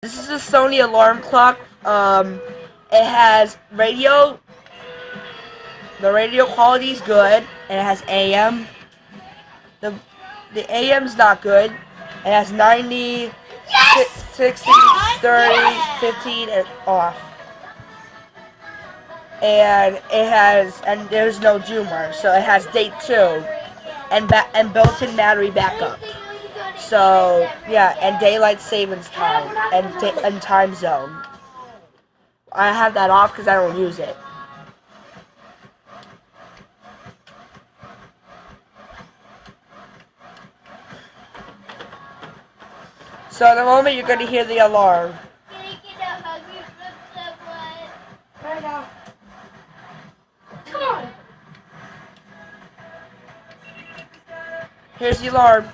This is a Sony alarm clock. It has radio. The radio quality is good. And it has AM. The the AM's not good. It has 90, Yes! 60, 30, 15, and off. And there's no Zoomer, so it has date 2 and built-in battery backup. So yeah, and daylight savings time and time zone. I have that off because I don't use it. So in a moment you're going to hear the alarm. Can I get a hug from someone? Right now. Come on. Here's the alarm.